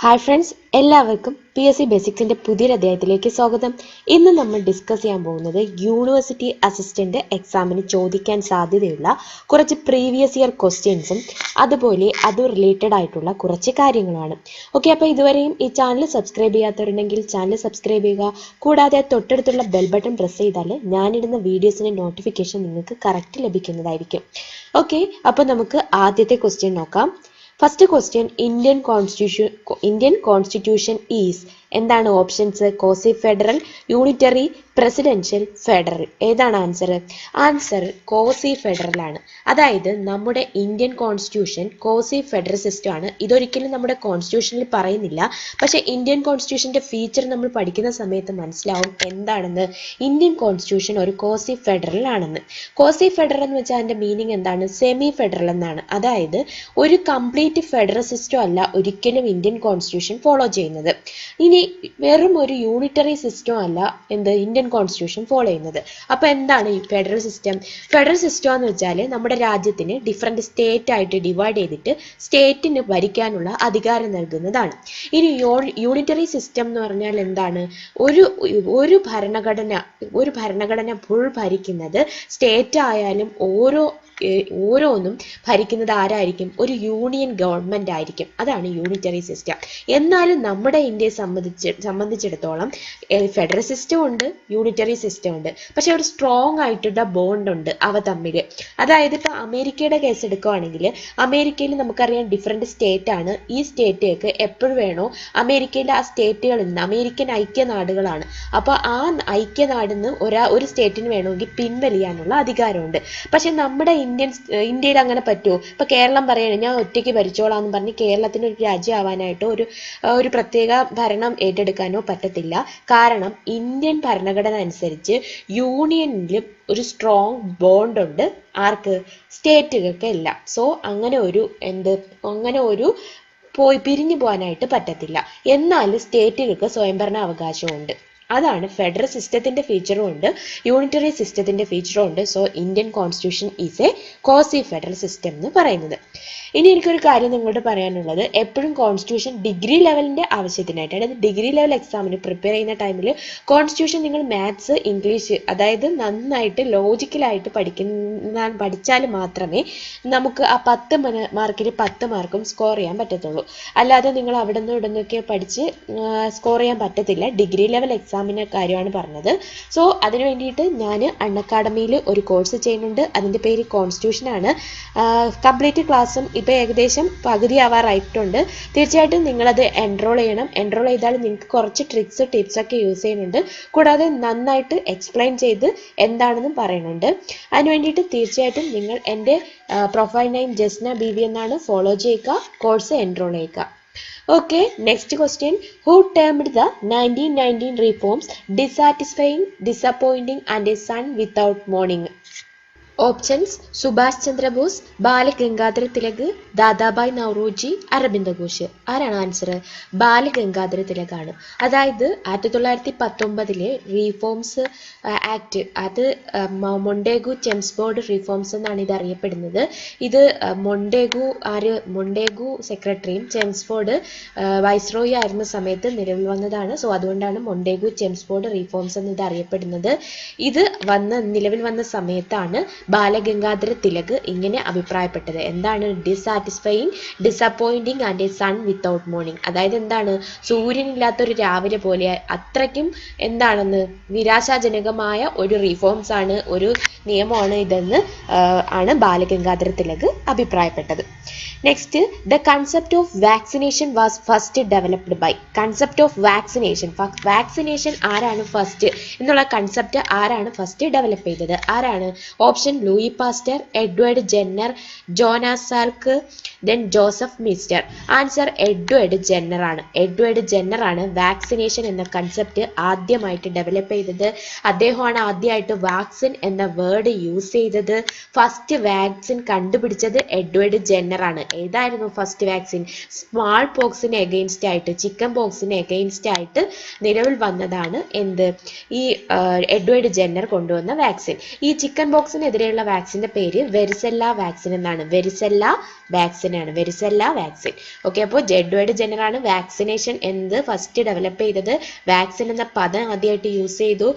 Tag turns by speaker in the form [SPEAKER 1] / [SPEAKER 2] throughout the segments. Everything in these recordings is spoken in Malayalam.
[SPEAKER 1] ഹായ് ഫ്രണ്ട്സ്, എല്ലാവർക്കും PSC ബേസിക്സിൻ്റെ പുതിയൊരു അധ്യായത്തിലേക്ക് സ്വാഗതം. ഇന്ന് നമ്മൾ ഡിസ്കസ് ചെയ്യാൻ പോകുന്നത് യൂണിവേഴ്സിറ്റി അസിസ്റ്റൻ്റ് എക്സാമിന് ചോദിക്കാൻ സാധ്യതയുള്ള കുറച്ച് പ്രീവിയസ് ഇയർ ക്വസ്റ്റ്യൻസും അതുപോലെ അത് റിലേറ്റഡ് ആയിട്ടുള്ള കുറച്ച് കാര്യങ്ങളുമാണ്. ഓക്കെ, അപ്പോൾ ഇതുവരെയും ഈ ചാനൽ സബ്സ്ക്രൈബ് ചെയ്യാത്തവരുണ്ടെങ്കിൽ ചാനൽ സബ്സ്ക്രൈബ് ചെയ്യുക. കൂടാതെ തൊട്ടടുത്തുള്ള ബെൽ ബട്ടൺ പ്രസ് ചെയ്താൽ ഞാനിടുന്ന വീഡിയോസിൻ്റെ നോട്ടിഫിക്കേഷൻ നിങ്ങൾക്ക് കറക്റ്റ് ലഭിക്കുന്നതായിരിക്കും. ഓക്കെ, അപ്പോൾ നമുക്ക് ആദ്യത്തെ ക്വസ്റ്റ്യൻ നോക്കാം. First question, Indian constitution is എന്താണ് options? Quasi federal, unitary, presidential, federal. ഏതാണ് ആൻസർ? ആൻസർ കോസി ഫെഡറൽ ആണ്. അതായത് നമ്മുടെ Indian constitution quasi federal system ആണ്. ഇതൊരിക്കലും നമ്മുടെ കോൺസ്റ്റിറ്റ്യൂഷനിൽ പറയുന്നില്ല, പക്ഷേ ഇന്ത്യൻ കോൺസ്റ്റിറ്റ്യൂഷൻ്റെ ഫീച്ചർ നമ്മൾ പഠിക്കുന്ന സമയത്ത് മനസ്സിലാവും എന്താണെന്ന്. ഇന്ത്യൻ കോൺസ്റ്റിറ്റ്യൂഷൻ ഒരു കോസി ഫെഡറൽ ആണെന്ന്. കോസി ഫെഡറൽ എന്ന് വെച്ചാൽ അതിൻ്റെ മീനിങ് എന്താണ്? സെമി ഫെഡറൽ എന്നാണ്. അതായത് ഒരു കംപ്ലീറ്റ് ഫെഡറൽ സിസ്റ്റം അല്ല ഒരിക്കലും ഇന്ത്യൻ കോൺസ്റ്റിറ്റ്യൂഷൻ ഫോളോ ചെയ്യുന്നത്. ഇനി വെറും ഒരു യൂണിറ്ററി സിസ്റ്റം അല്ല ഇന്ത്യൻ കോൺസ്റ്റിറ്റ്യൂഷൻ ഫോളോ ചെയ്യുന്നത്. അപ്പോൾ എന്താണ് ഈ ഫെഡറൽ സിസ്റ്റം? ഫെഡറൽ സിസ്റ്റം എന്ന് വെച്ചാൽ നമ്മുടെ രാജ്യത്തിന് ഡിഫറെൻറ്റ് സ്റ്റേറ്റ് ആയിട്ട് ഡിവൈഡ് ചെയ്തിട്ട് സ്റ്റേറ്റിന് ഭരിക്കാനുള്ള അധികാരം നൽകുന്നതാണ്. ഇനി യൂണിറ്ററി സിസ്റ്റം എന്ന് പറഞ്ഞാൽ എന്താണ്? ഒരു ഭരണഘടന ഫുൾ ഭരിക്കുന്നത് സ്റ്റേറ്റ് ആയാലും ഓരോന്നും ഭരിക്കുന്നത് ആരായിരിക്കും? ഒരു യൂണിയൻ ഗവൺമെന്റ് ആയിരിക്കും. അതാണ് യൂണിറ്ററി സിസ്റ്റം. എന്നാലും നമ്മുടെ ഇന്ത്യയെ സംബന്ധിച്ചിടത്തോളം ഫെഡറൽ സിസ്റ്റം ഉണ്ട്, യൂണിറ്ററി സിസ്റ്റം ഉണ്ട്, പക്ഷെ ഒരു സ്ട്രോങ് ആയിട്ടുള്ള ബോണ്ട് ഉണ്ട് അവ തമ്മിൽ. അതായത് ഇപ്പോൾ അമേരിക്കയുടെ കേസ് എടുക്കുകയാണെങ്കിൽ അമേരിക്കയിൽ നമുക്കറിയാം ഡിഫറെൻറ്റ് സ്റ്റേറ്റ് ആണ്. ഈ സ്റ്റേറ്റുകൾക്ക് എപ്പോഴും വേണോ അമേരിക്കയിലെ ആ സ്റ്റേറ്റുകളിൽ നിന്ന് അമേരിക്കൻ ഐക്യനാടുകളാണ്. അപ്പോൾ ആ ഐക്യനാടിന്ന് ഒരു സ്റ്റേറ്റിന് വേണമെങ്കിൽ പിൻവലിയാനുള്ള അധികാരമുണ്ട്. പക്ഷെ നമ്മുടെ ഇന്ത്യയിൽ അങ്ങനെ പറ്റുമോ? ഇപ്പൊ കേരളം പറയണേ ഞാൻ ഒറ്റയ്ക്ക് ഭരിച്ചോളാം എന്ന് പറഞ്ഞ് കേരളത്തിന് ഒരു രാജ്യം ആവാനായിട്ടോ ഒരു പ്രത്യേക ഭരണം ഏറ്റെടുക്കാനോ പറ്റത്തില്ല. കാരണം ഇന്ത്യൻ ഭരണഘടന അനുസരിച്ച് യൂണിയനിൽ ഒരു സ്ട്രോങ് ബോണ്ട് ഉണ്ട്. ആർക്ക്? സ്റ്റേറ്റുകൾക്ക് എല്ലാം. സോ അങ്ങനെ ഒരു പിരിഞ്ഞു പോകാനായിട്ട് പറ്റത്തില്ല. എന്നാൽ സ്റ്റേറ്റുകൾക്ക് സ്വയംഭരണ അവകാശമുണ്ട്. അതാണ് ഫെഡറൽ സിസ്റ്റത്തിന്റെ ഫീച്ചറും ഉണ്ട്, യൂണിറ്ററി സിസ്റ്റത്തിന്റെ ഫീച്ചറും ഉണ്ട്. So Indian constitution is a quasi federal system എന്ന് പറയുന്നത്. ഇനി എനിക്കൊരു കാര്യം നിങ്ങളോട് പറയാനുള്ളത്, എപ്പോഴും കോൺസ്റ്റിറ്റ്യൂഷൻ ഡിഗ്രി ലെവലിന്റെ ആവശ്യത്തിനായിട്ട്, അതായത് ഡിഗ്രി ലെവൽ എക്സാമിന് പ്രിപ്പയർ ചെയ്യുന്ന ടൈമിൽ കോൺസ്റ്റിറ്റ്യൂഷൻ നിങ്ങൾ മാത്സ്, ഇംഗ്ലീഷ് അതായത് നന്നായിട്ട് ലോജിക്കലായിട്ട് പഠിച്ചാൽ മാത്രമേ നമുക്ക് ആ 10 മാർക്കിൽ 10 മാർക്കും സ്കോർ ചെയ്യാൻ പറ്റത്തുള്ളൂ. അല്ലാതെ നിങ്ങൾ അവിടെ നിന്ന് ഇവിടെ നിന്നൊക്കെ പഠിച്ച് സ്കോർ ചെയ്യാൻ പറ്റത്തില്ല. ഡിഗ്രി ലെവൽ എക്സാമിൻ്റെ കാര്യമാണ് പറഞ്ഞത്. സോ അതിന് വേണ്ടിയിട്ട് ഞാൻ അൺഅക്കാഡമിയിൽ ഒരു കോഴ്സ് ചെയ്യുന്നുണ്ട്. അതിൻ്റെ പേര് കോൺസ്റ്റിറ്റ്യൂഷൻ ആണ്. കംപ്ലീറ്റ് ക്ലാസ്സും ഇപ്പോൾ ഏകദേശം പകുതി ആവാറായിട്ടുണ്ട്. തീർച്ചയായിട്ടും നിങ്ങളത് എൻറോൾ ചെയ്യണം. എൻറോൾ ചെയ്താൽ നിങ്ങൾക്ക് കുറച്ച് ട്രിക്സ് ടിപ്സൊക്കെ യൂസ് ചെയ്യുന്നുണ്ട്. കൂടാതെ നന്നായിട്ട് എക്സ്പ്ലെയിൻ ചെയ്ത് എന്താണെന്നും പറയുന്നുണ്ട്. അതിന് വേണ്ടിയിട്ട് തീർച്ചയായിട്ടും നിങ്ങൾ എൻ്റെ പ്രൊഫൈൽ നെയിം ജസ്ന BV എന്നാണ്. ഫോളോ ചെയ്യുക, കോഴ്സ് എൻറോൾ ചെയ്യുക. Okay, next question. Who termed the 1919 reforms dissatisfying, disappointing and a sun without morning? Options: Subhash Chandrabose, Balagangadhara Tilak, Dadabhai Nowroji, Aurobindo Ghosh. ആരാണ് ആൻസർ? ബാലഗംഗാധര തിലകാണ്. അതായത് 1919 റീഫോംസ് ആക്ട്, അത് മൊണ്ടേഗു ചെംസ്ഫോർഡ് റീഫോംസ് എന്നാണ് ഇത് അറിയപ്പെടുന്നത്. ഇത് മൊണ്ടേഗു സെക്രട്ടറിയും ചെംസ്ഫോർഡ് വൈസ്രോയി ആയിരുന്ന സമയത്ത് നിലവിൽ വന്നതാണ്. സോ അതുകൊണ്ടാണ് മൊണ്ടേഗു ചെംസ്ഫോർഡ് റീഫോംസ് എന്ന് ഇത് അറിയപ്പെടുന്നത്. ഇത് നിലവിൽ വന്ന സമയത്താണ് ബാലഗംഗാധര തിലക് ഇങ്ങനെ അഭിപ്രായപ്പെട്ടത്. എന്താണ്? Dissatisfying, disappointing and a sun without morning. അതായത് എന്താണ്? സൂര്യനില്ലാത്തൊരു രാവിലെ പോലെ, അത്രയ്ക്കും എന്താണെന്ന് നിരാശാജനകമായ ഒരു റീഫോംസ് ആണ്, ഒരു നിയമമാണ് ഇതെന്ന് ആണ് ബാലഗംഗാധര തിലക് അഭിപ്രായപ്പെട്ടത്. Next, the concept of vaccination was first developed by. Concept of vaccination ആരാണ് ഫസ്റ്റ് എന്നുള്ള കൺസെപ്റ്റ് ആരാണ് ഫസ്റ്റ് ഡെവലപ്പ് ചെയ്തത്? ആരാണ്? Option: Louis Pasteur, Edward Jenner, Jonas Salk, then Joseph Meister. Answer Edward Jenner ആണ്. എഡ്വേർഡ് ജെന്നർ ആണ് വാക്സിനേഷൻ എന്ന കൺസെപ്റ്റ് ആദ്യമായിട്ട് ഡെവലപ്പ് ചെയ്തത്. അദ്ദേഹമാണ് ആദ്യമായിട്ട് വാക്സിൻ എന്ന വേർഡ് വേർഡ് യൂസ് ചെയ്തത്? ഫസ്റ്റ് വാക്സിൻ കണ്ടുപിടിച്ചത് എഡ്വേർഡ് ജെന്നർ ആണ്. ഏതായിരുന്നു ഫസ്റ്റ് വാക്സിൻ? സ്മാൾ പോക്സിന് എഗെയിൻസ്റ്റ് ആയിട്ട്, ചിക്കൻ പോക്സിന് എഗെയിൻസ്റ്റ് ആയിട്ട് നിലവിൽ വന്നതാണ് എന്ത്? ഈ എഡ്വേർഡ് ജെന്നർ കൊണ്ടുവന്ന വാക്സിൻ. ഈ ചിക്കൻ പോക്സിനെതിരെയുള്ള വാക്സിന്റെ പേര് വെരിസെല്ല വാക്സിൻ എന്നാണ്. വെരിസെല്ല വാക്സിൻ ആണ്, വെരിസെല്ല വാക്സിൻ. ഓക്കെ, അപ്പോൾ എഡ്വേർഡ് ജെന്നർ ആണ് വാക്സിനേഷൻ എന്ത് ഫസ്റ്റ് ഡെവലപ്പ് ചെയ്തത്. വാക്സിൻ എന്ന പദം ആദ്യമായിട്ട് യൂസ് ചെയ്തു,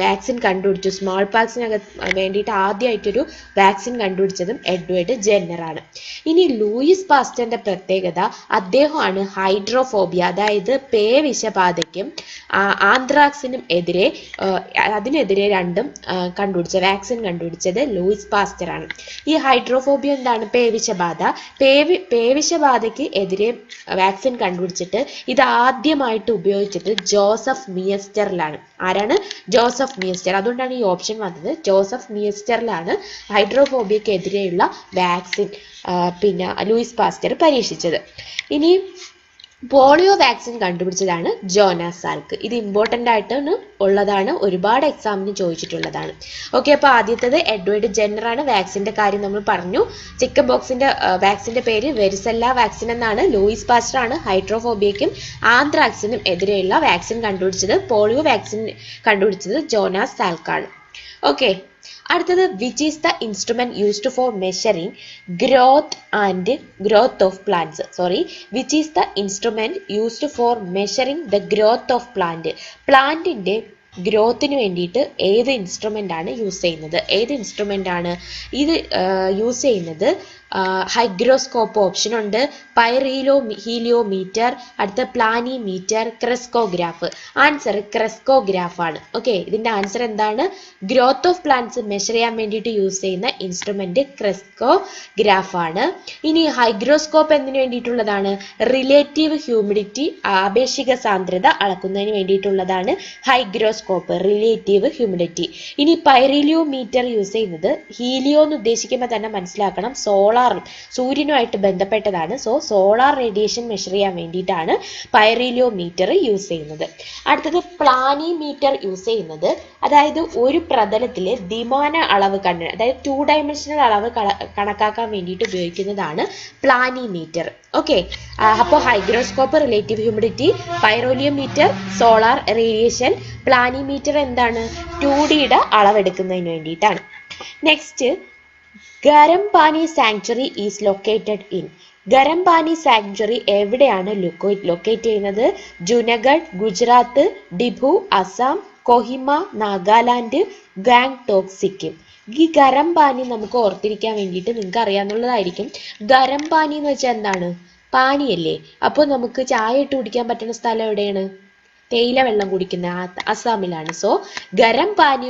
[SPEAKER 1] വാക്സിൻ കണ്ടുപിടിച്ചു. സ്മോൾ പോക്സിനകത്ത് വേണ്ടിയിട്ട് ആദ്യമായിട്ടൊരു വാക്സിൻ കണ്ടുപിടിച്ചതും എഡ്വേർഡ് ജെന്നർ ആണ്. ഇനി ലൂയിസ് പാസ്റ്ററിന്റെ പ്രത്യേകത, അദ്ദേഹമാണ് ഹൈഡ്രോഫോബിയ, അതായത് പേവിഷബാധയ്ക്കും ആന്ത്രാക്സിനും എതിരെ അതിനെതിരെ രണ്ടും വാക്സിൻ കണ്ടുപിടിച്ചത് ലൂയിസ് പാസ്റ്റർ ആണ്. ഈ ഹൈഡ്രോഫോബിയ എന്താണ്? പേവിഷബാധ. പേവിഷബാധയ്ക്ക് എതിരെ വാക്സിൻ കണ്ടുപിടിച്ചിട്ട് ഇത് ആദ്യമായിട്ട് ഉപയോഗിച്ചത് ജോസഫ് മിയസ്റ്ററിലാണ്. ആരാണ്? ജോസഫ് മിയസ്റ്റർ. അതുകൊണ്ടാണ് ഈ ഓപ്ഷൻ വന്നത്. ജോസഫ് മിയസ്റ്ററിലാണ് ഹൈഡ്രോഫോബിയക്ക് എതിരെയുള്ള വാക്സിൻ ലൂയിസ് പാസ്റ്റർ പരീക്ഷിച്ചത്. ഇനി പോളിയോ വാക്സിൻ കണ്ടുപിടിച്ചതാണ് ജോനാസ് സാൽക്ക്. ഇത് ഇമ്പോർട്ടൻ്റ് ആയിട്ട് ഉള്ളതാണ്, ഒരുപാട് എക്സാമിന് ചോദിച്ചിട്ടുള്ളതാണ്. ഓക്കെ, അപ്പോൾ ആദ്യത്തേത് എഡ്വേർഡ് ജെന്നർ ആണ്. വാക്സിന്റെ കാര്യം നമ്മൾ പറഞ്ഞു. ചിക്കൻ പോക്സിന്റെ വാക്സിന്റെ പേര് വെരിസെല്ല വാക്സിൻ എന്നാണ്. ലൂയിസ് പാസ്റ്റർ ആണ് ഹൈഡ്രോഫോബിയയ്ക്കും ആന്ത്രാക്സിനും എതിരെയുള്ള വാക്സിൻ കണ്ടുപിടിച്ചത്. പോളിയോ വാക്സിൻ കണ്ടുപിടിച്ചത് ജോനാസ് സാൽക്കാണ്. ഓക്കെ, അടുത്തത് which is the instrument used for measuring growth of plants? Which is the instrument used for measuring the growth of plant? പ്ലാന്റിന്റെ ഗ്രോത്തിന് വേണ്ടിയിട്ട് ഏത് ഇൻസ്ട്രുമെന്റ് ആണ് യൂസ് ചെയ്യുന്നത്? ഏത് ഇൻസ്ട്രുമെന്റ് ആണ് ഇത് യൂസ് ചെയ്യുന്നത്? ഹൈഗ്രോസ്കോപ്പ് ഓപ്ഷൻ ഉണ്ട്, ഹീലിയോമീറ്റർ, അടുത്ത പ്ലാനിമീറ്റർ, ക്രെസ്കോഗ്രാഫ്. ആൻസർ ക്രെസ്കോഗ്രാഫ് ആണ്. ഓക്കെ, ഇതിന്റെ ആൻസർ എന്താണ്? ഗ്രോത്ത് ഓഫ് പ്ലാന്റ്സ് മെഷർ ചെയ്യാൻ വേണ്ടിയിട്ട് യൂസ് ചെയ്യുന്ന ഇൻസ്ട്രുമെന്റ് ക്രെസ്കോഗ്രാഫ് ആണ്. ഇനി ഹൈഗ്രോസ്കോപ്പ് എന്തിനു വേണ്ടിയിട്ടുള്ളതാണ്? റിലേറ്റീവ് ഹ്യൂമിഡിറ്റി, ആപേക്ഷിക സാന്ദ്രത അളക്കുന്നതിന് വേണ്ടിയിട്ടുള്ളതാണ് ഹൈഗ്രോസ്കോപ്പ്, റിലേറ്റീവ് ഹ്യൂമിഡിറ്റി. ഇനി പൈറിലിയോമീറ്റർ യൂസ് ചെയ്യുന്നത് ഹീലിയോ എന്ന് ഉദ്ദേശിക്കുമ്പോൾ തന്നെ മനസ്സിലാക്കണം സൂര്യനുമായിട്ട് ബന്ധപ്പെട്ടതാണ്. സോളാർ റേഡിയേഷൻ മെഷർ ചെയ്യാൻ വേണ്ടിയിട്ടാണ് പൈറിലിയോമീറ്റർ യൂസ് ചെയ്യുന്നത്. അടുത്തത് പ്ലാനിമീറ്റർ യൂസ് ചെയ്യുന്നത്, അതായത് ഒരു പ്രതലത്തിലെ ദ്വിമാന അളവ് അതായത് 2 ഡയമെൻഷണൽ അളവ് കണക്കാക്കാൻ വേണ്ടിയിട്ട് ഉപയോഗിക്കുന്നതാണ് പ്ലാനിമീറ്റർ. ഓക്കെ, അപ്പോൾ hygroscope relative humidity, pyroheliometer solar radiation, planimeter എന്താണ്? 2Dയുടെ അളവെടുക്കുന്നതിന് വേണ്ടിയിട്ടാണ്. Next, Garampani sanctuary is located in? Garampani sanctuary എവിടെയാണ് ലൊക്കേറ്റ് ചെയ്യുന്നത്? ജുനഗഡ്, ഗുജറാത്ത്, ഡിബു അസം, കൊഹിമ നാഗാലാൻഡ്, ഗാംഗ്ടോക്ക് സിക്കിം. ഈ ഗരംപാനി നമുക്ക് ഓർത്തിരിക്കാൻ വേണ്ടിയിട്ട് നിങ്ങൾക്ക് അറിയാവുന്നതായിരിക്കും. ഗരംപാനി എന്ന് വെച്ചാൽ എന്താണ്? പാനിയല്ലേ. അപ്പോൾ നമുക്ക് ചായ ഇട്ട് കുടിക്കാൻ പറ്റുന്ന സ്ഥലം എവിടെയാണ്? തേയില വെള്ളം കുടിക്കുന്ന അസാമിലാണ്. ഗരംപാനി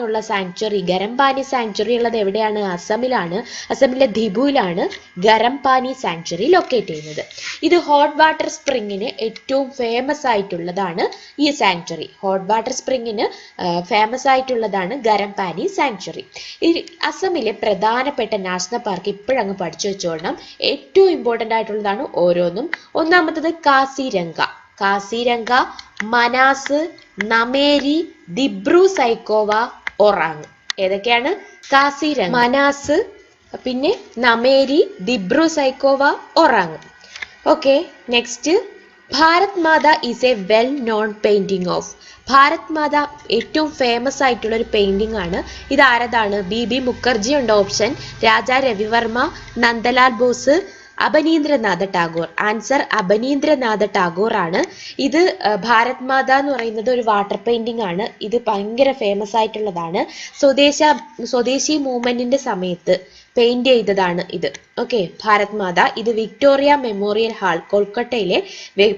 [SPEAKER 1] സാങ്ച്വറി ഉള്ളത് എവിടെയാണ്? അസമിലാണ്. അസമിലെ ധിബുവിലാണ് ഗരംപാനി സാങ്ച്വറി ലൊക്കേറ്റ് ചെയ്യുന്നത്. ഇത് ഹോട്ട് വാട്ടർ സ്പ്രിങ്ങിന് ഏറ്റവും ഫേമസ് ആയിട്ടുള്ളതാണ് ഈ സാങ്ച്വറി. ഹോട്ട് വാട്ടർ സ്പ്രിങ്ങിന് ഫേമസ് ആയിട്ടുള്ളതാണ് ഗരംപാനി സാങ്ച്വറി. ഈ അസമിലെ പ്രധാനപ്പെട്ട നാഷണൽ പാർക്ക് ഇപ്പോഴങ്ങ് പഠിച്ചു വെച്ചോളണം. ഏറ്റവും ഇമ്പോർട്ടൻ്റ് ആയിട്ടുള്ളതാണ് ഓരോന്നും. ഒന്നാമത്തത് കാസിരംഗ, മനാസ്, നമേരി, ദിബ്രു സൈക്കോവ, ഒറാങ്. ഏതൊക്കെയാണ്? കാസിരംഗ, മനാസ്, പിന്നെ Nameri, Dibru Saikhowa, Orang. Okay, next, Bharat Mata is a well known painting of? Bharat Mata ഏറ്റവും ഫേമസ് ആയിട്ടുള്ള ഒരു പെയിന്റിംഗ് ആണ്. ഇത് ആരതാണ്? ബി മുഖർജി ഉണ്ട് ഓപ്ഷൻ, രാജാ രവിവർമ്മ, നന്ദലാൽ ബോസ്, അബനീന്ദ്രനാഥ ടാഗോർ. ആൻസർ അബനീന്ദ്രനാഥ ടാഗോർ ആണ്. ഇത് ഭാരത് മാത എന്ന് പറയുന്നത് ഒരു വാട്ടർ പെയിന്റിംഗ് ആണ്. ഇത് ഭയങ്കര ഫേമസ് ആയിട്ടുള്ളതാണ്. സ്വദേശി മൂവ്മെന്റിന്റെ സമയത്ത് പെയിന്റ് ചെയ്തതാണ് ഇത്. ഓക്കെ, ഭാരത് മാത. ഇത് വിക്ടോറിയ മെമ്മോറിയൽ ഹാൾ, കൊൽക്കട്ടയിലെ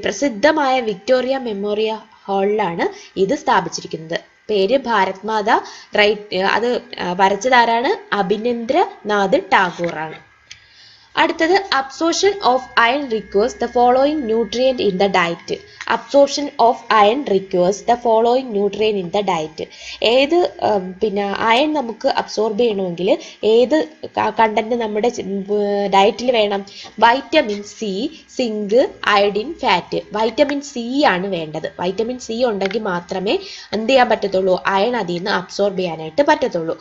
[SPEAKER 1] പ്രസിദ്ധമായ വിക്ടോറിയ മെമ്മോറിയൽ ഹാളിലാണ് ഇത് സ്ഥാപിച്ചിരിക്കുന്നത്. പേര് ഭാരത് മാത. അത് വരച്ചതാരാണ്? അബനീന്ദ്രനാഥ് ടാഗോർ ആണ്. അടുത്തത് absorption of iron requires the following nutrient in the diet. Absorption of iron requires the following nutrient in the diet. ഏത് പിന്നെ അയൺ നമുക്ക് അബ്സോർബ് ചെയ്യണമെങ്കിൽ ഏത് കണ്ടന്റ് നമ്മുടെ ഡയറ്റിൽ വേണം? Vitamin C, zinc, iodine, fat. Vitamin C ആണ് വേണ്ടത്. വൈറ്റമിൻ സി ഉണ്ടെങ്കിൽ മാത്രമേ എന്ത് ചെയ്യാൻ പറ്റത്തുള്ളൂ? അയൺ അതിൽ നിന്ന് അബ്സോർബ് ചെയ്യാനായിട്ട് പറ്റത്തുള്ളൂ.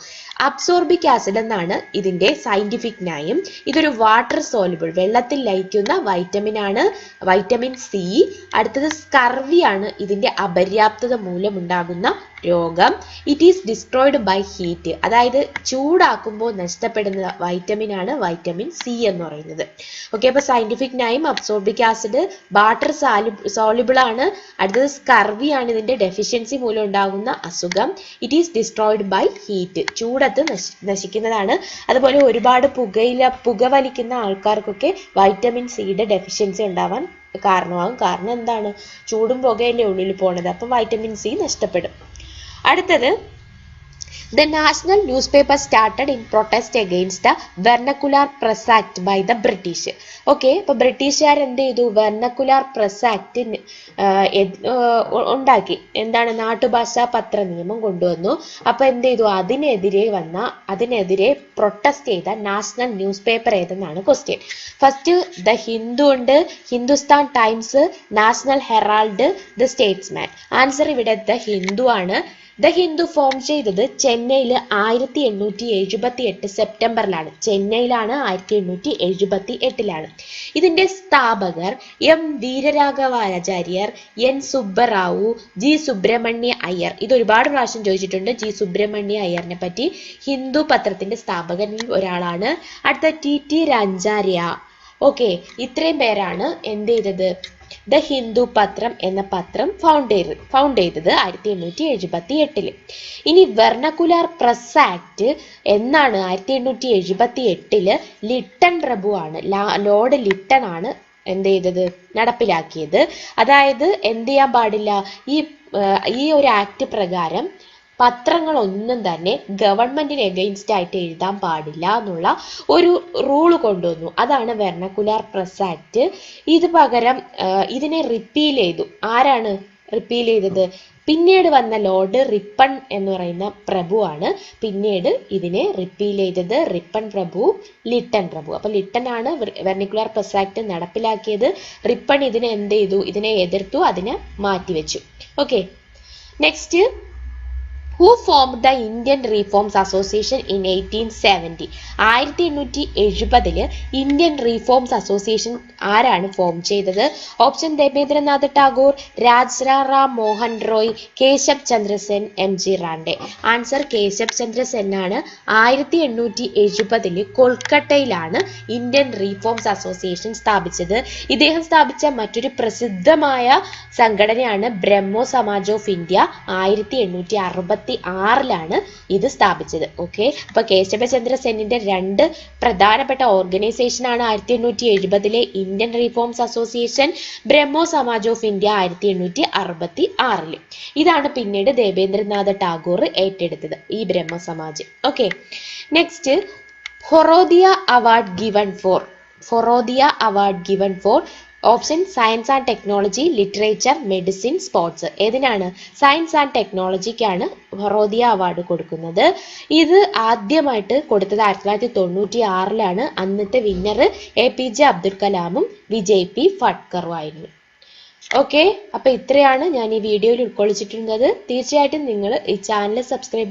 [SPEAKER 1] അബ്സോർബിക് ആസിഡ് എന്നാണ് ഇതിന്റെ സയന്റിഫിക് നെയിം. ഇതൊരു വാട്ടർ സോലുബിൾ, വെള്ളത്തിൽ ലയിക്കുന്ന വൈറ്റമിൻ ആണ് വൈറ്റമിൻ സി. അടുത്തത് സ്കർവി ആണ് ഇതിന്റെ അപര്യാപ്തത മൂലം ഉണ്ടാകുന്ന രോഗം. It is destroyed by heat, അതായത് ചൂടാക്കുമ്പോൾ നഷ്ടപ്പെടുന്ന വൈറ്റമിൻ ആണ് വൈറ്റമിൻ സി എന്ന് പറയുന്നത്. ഓക്കെ, അപ്പൊ scientific name absorbic acid, water soluble ആണ്. അടുത്തത് സ്കർവി ആണ് ഇതിന്റെ ഡെഫിഷ്യൻസി മൂലം ഉണ്ടാകുന്ന അസുഖം. It is destroyed by heat, ചൂടത്ത് നശിക്കുന്നതാണ്. അതുപോലെ ഒരുപാട് പുക വലിക്കുന്ന ആൾക്കാർക്കൊക്കെ വൈറ്റമിൻ സിയുടെ ഡെഫിഷ്യൻസി ഉണ്ടാവാൻ കാരണമാകും. കാരണം എന്താണ്? ചൂടും പുകയല്ലേ ഉള്ളിൽ പോണത്, അപ്പം വൈറ്റമിൻ സി നഷ്ടപ്പെടും. അടുത്തത് The national newspaper started in protest against the Vernacular Press Act by the British. Okay, അപ്പോൾ ബ്രിട്ടീഷുകാർ എന്ത് ചെയ്തു? വെർണക്കുലാർ പ്രസ് ആക്ട് ഉണ്ടാക്കി. എന്താണ്? നാട്ടുഭാഷാ പത്ര നിയമം കൊണ്ടുവന്നു. അപ്പോൾ എന്ത് ചെയ്തു? അതിനെതിരെ പ്രൊട്ടസ്റ്റ് ചെയ്ത നാഷണൽ ന്യൂസ് പേപ്പർ ഏതെന്നാണ് ക്വസ്റ്റ്യൻ. ഫസ്റ്റ് ദ ഹിന്ദു ഉണ്ട്, Hindustan Times, National Herald, the Statesman. Answer ഇവിടെ ദ ഹിന്ദു ആണ്. ദ ഹിന്ദു ഫോം ചെയ്തത് ചെന്നൈയിൽ 1878 സെപ്റ്റംബറിലാണ്. ചെന്നൈയിലാണ് 1878. ഇതിന്റെ സ്ഥാപകർ M Veeraraghavachariar, N Subba Rao, G Subramania Iyer. ഇത് ഒരുപാട് പ്രാവശ്യം ചോദിച്ചിട്ടുണ്ട് ജി സുബ്രഹ്മണ്യ അയ്യറിനെ പറ്റി. ഹിന്ദു പത്രത്തിന്റെ സ്ഥാപകരിൽ ഒരാളാണ്. അടുത്ത ടി രാജാര്യ. ഓക്കെ, ഇത്രയും പേരാണ് എന്ത് ചെയ്തത്? ദ ഹിന്ദു പത്രം എന്ന പത്രം ഫൗണ്ട് ചെയ്തത് 1878. ഇനി വെർണക്കുലാർ പ്രസ് ആക്ട് എന്നാണ് 1878 ലിട്ടൺ പ്രഭുവാണ്, ലോർഡ് ലിട്ടൺ ആണ് എന്ത് ചെയ്തത്? നടപ്പിലാക്കിയത്. അതായത് എന്ത് ചെയ്യാൻ പാടില്ല? ഈ ഒരു ആക്ട് പ്രകാരം പത്രങ്ങളൊന്നും തന്നെ ഗവൺമെന്റിന് എഗെയിൻസ്റ്റ് ആയിട്ട് എഴുതാൻ പാടില്ല എന്നുള്ള ഒരു റൂള് കൊണ്ടുവന്നു. അതാണ് വെർണക്കുലാർ പ്രസ് ആക്ട്. ഇത് പകരം ഇതിനെ റിപ്പീൽ ചെയ്തു. ആരാണ് റിപ്പീൽ ചെയ്തത്? പിന്നീട് വന്ന ലോർഡ് റിപ്പൺ എന്ന് പറയുന്ന പ്രഭുവാണ് പിന്നീട് ഇതിനെ റിപ്പീൽ ചെയ്തത്. റിപ്പൺ പ്രഭു, ലിട്ടൺ പ്രഭു. അപ്പൊ ലിട്ടൺ ആണ് വെർണിക്കുലാർ പ്രസ് ആക്ട് നടപ്പിലാക്കിയത്. റിപ്പൺ ഇതിനെ എന്ത് ചെയ്തു? ഇതിനെ എതിർത്തു, അതിനെ മാറ്റിവെച്ചു. Okay, next Who formed the Indian Reforms Association in 1870? 1870 Indian reforms association ആരാണ് ഫോം ചെയ്തത്? Option Devendranath Tagore, Rajaram Mohan Roy, Keshab Chandra Sen, M G Ranade. Answer Keshab Chandra Sen ആണ്. 1870 കൊൽക്കട്ടയിലാണ് ഇന്ത്യൻ റീഫോംസ് അസോസിയേഷൻ സ്ഥാപിച്ചത്. ഇദ്ദേഹം സ്ഥാപിച്ച മറ്റൊരു പ്രസിദ്ധമായ സംഘടനയാണ് ബ്രഹ്മോ സമാജ് ഓഫ് ഇന്ത്യ. 1866 ഇത് സ്ഥാപിച്ചത്. ഓക്കെ, അപ്പൊ കേശവചന്ദ്ര സെന്നിന്റെ രണ്ട് പ്രധാനപ്പെട്ട ഓർഗനൈസേഷൻ ആണ് 1870 Indian reforms association, Brahmo Samaj of India 1866. ഇതാണ് പിന്നീട് ദേവേന്ദ്രനാഥ് ടാഗോർ ഏറ്റെടുത്തത്, ഈ Brahmo Samaj. Okay, next Firodia award given for option science and technology, literature, medicine, sports. ഏതിനാണ്? സയൻസ് ആൻഡ് ടെക്നോളജിക്കാണ് ഫൊറോദിയ അവാർഡ് കൊടുക്കുന്നത്. ഇത് ആദ്യമായിട്ട് കൊടുത്തത് 1996 അന്നത്തെ വിന്നർ APJ അബ്ദുൽ കലാമും വിജയ് പി ഫട്കറും ആയിരുന്നു. ഓക്കെ, അപ്പൊ ഇത്രയാണ് ഞാൻ ഈ വീഡിയോയിൽ ഉൾക്കൊള്ളിച്ചിട്ടുള്ളത്. തീർച്ചയായിട്ടും നിങ്ങൾ ഈ ചാനൽ സബ്സ്ക്രൈബ്